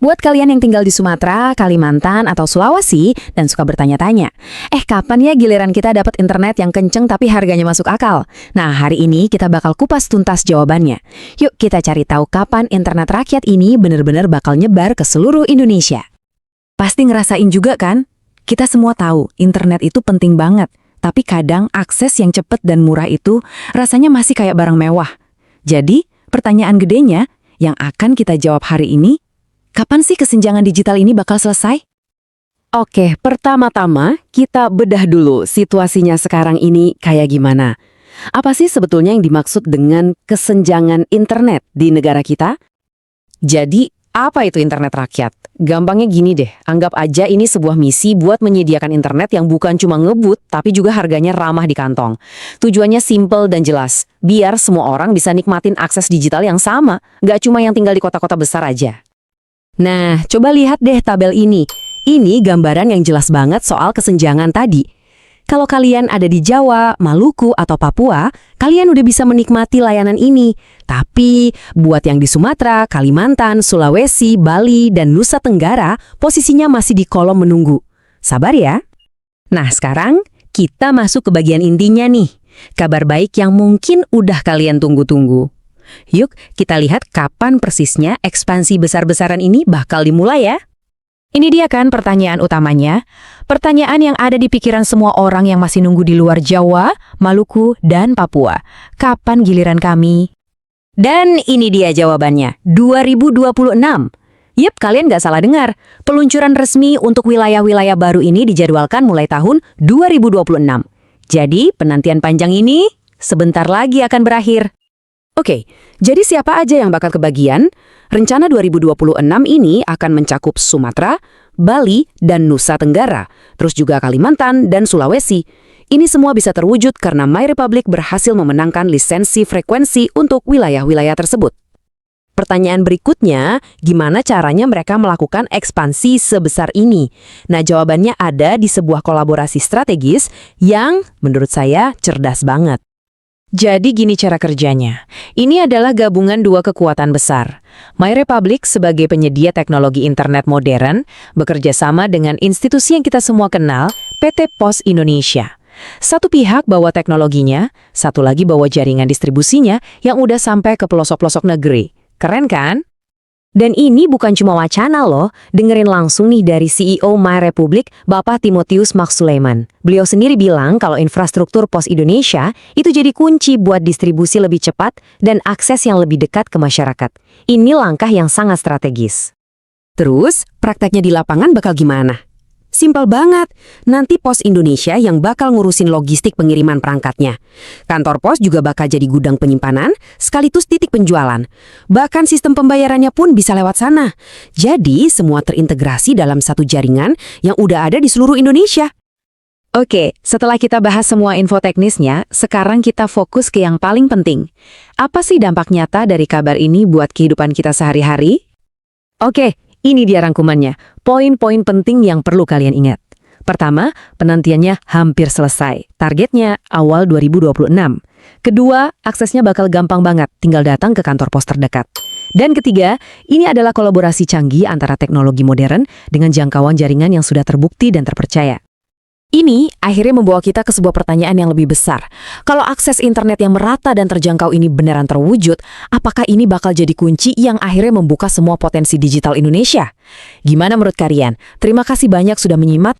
Buat kalian yang tinggal di Sumatera, Kalimantan, atau Sulawesi dan suka bertanya-tanya, kapan ya giliran kita dapat internet yang kenceng tapi harganya masuk akal? Nah, hari ini kita bakal kupas tuntas jawabannya. Yuk kita cari tahu kapan internet rakyat ini benar-benar bakal nyebar ke seluruh Indonesia. Pasti ngerasain juga kan? Kita semua tahu internet itu penting banget, tapi kadang akses yang cepat dan murah itu rasanya masih kayak barang mewah. Jadi, pertanyaan gedenya yang akan kita jawab hari ini, kapan sih kesenjangan digital ini bakal selesai? Oke, pertama-tama kita bedah dulu situasinya sekarang ini kayak gimana. Apa sih sebetulnya yang dimaksud dengan kesenjangan internet di negara kita? Jadi, apa itu internet rakyat? Gampangnya gini deh, anggap aja ini sebuah misi buat menyediakan internet yang bukan cuma ngebut, tapi juga harganya ramah di kantong. Tujuannya simple dan jelas, biar semua orang bisa nikmatin akses digital yang sama, nggak cuma yang tinggal di kota-kota besar aja. Nah, coba lihat deh tabel ini. Ini gambaran yang jelas banget soal kesenjangan tadi. Kalau kalian ada di Jawa, Maluku, atau Papua, kalian udah bisa menikmati layanan ini. Tapi, buat yang di Sumatera, Kalimantan, Sulawesi, Bali, dan Nusa Tenggara, posisinya masih di kolom menunggu. Sabar ya. Nah, sekarang kita masuk ke bagian intinya nih. Kabar baik yang mungkin udah kalian tunggu-tunggu. Yuk, kita lihat kapan persisnya ekspansi besar-besaran ini bakal dimulai ya. Ini dia kan pertanyaan utamanya. Pertanyaan yang ada di pikiran semua orang yang masih nunggu di luar Jawa, Maluku, dan Papua. Kapan giliran kami? Dan ini dia jawabannya, 2026. Yep, kalian nggak salah dengar. Peluncuran resmi untuk wilayah-wilayah baru ini dijadwalkan mulai tahun 2026. Jadi, penantian panjang ini sebentar lagi akan berakhir. Oke, jadi siapa aja yang bakal kebagian? Rencana 2026 ini akan mencakup Sumatera, Bali, dan Nusa Tenggara, terus juga Kalimantan dan Sulawesi. Ini semua bisa terwujud karena MyRepublic berhasil memenangkan lisensi frekuensi untuk wilayah-wilayah tersebut. Pertanyaan berikutnya, gimana caranya mereka melakukan ekspansi sebesar ini? Nah, jawabannya ada di sebuah kolaborasi strategis yang menurut saya cerdas banget. Jadi gini cara kerjanya. Ini adalah gabungan dua kekuatan besar. MyRepublic sebagai penyedia teknologi internet modern bekerja sama dengan institusi yang kita semua kenal, PT Pos Indonesia. Satu pihak bawa teknologinya, satu lagi bawa jaringan distribusinya yang udah sampai ke pelosok-pelosok negeri. Keren kan? Dan ini bukan cuma wacana loh, dengerin langsung nih dari CEO MyRepublic, Bapak Timotius Max Sulaiman. Beliau sendiri bilang kalau infrastruktur Pos Indonesia itu jadi kunci buat distribusi lebih cepat dan akses yang lebih dekat ke masyarakat. Ini langkah yang sangat strategis. Terus, prakteknya di lapangan bakal gimana? Simpel banget, nanti Pos Indonesia yang bakal ngurusin logistik pengiriman perangkatnya. Kantor pos juga bakal jadi gudang penyimpanan, sekaligus titik penjualan. Bahkan sistem pembayarannya pun bisa lewat sana. Jadi semua terintegrasi dalam satu jaringan yang udah ada di seluruh Indonesia. Oke, setelah kita bahas semua info teknisnya, sekarang kita fokus ke yang paling penting. Apa sih dampak nyata dari kabar ini buat kehidupan kita sehari-hari? Oke. Ini dia rangkumannya, poin-poin penting yang perlu kalian ingat. Pertama, penantiannya hampir selesai. Targetnya awal 2026. Kedua, aksesnya bakal gampang banget, tinggal datang ke kantor pos terdekat. Dan ketiga, ini adalah kolaborasi canggih antara teknologi modern dengan jangkauan jaringan yang sudah terbukti dan terpercaya. Ini akhirnya membawa kita ke sebuah pertanyaan yang lebih besar. Kalau akses internet yang merata dan terjangkau ini beneran terwujud, apakah ini bakal jadi kunci yang akhirnya membuka semua potensi digital Indonesia? Gimana menurut kalian? Terima kasih banyak sudah menyimak.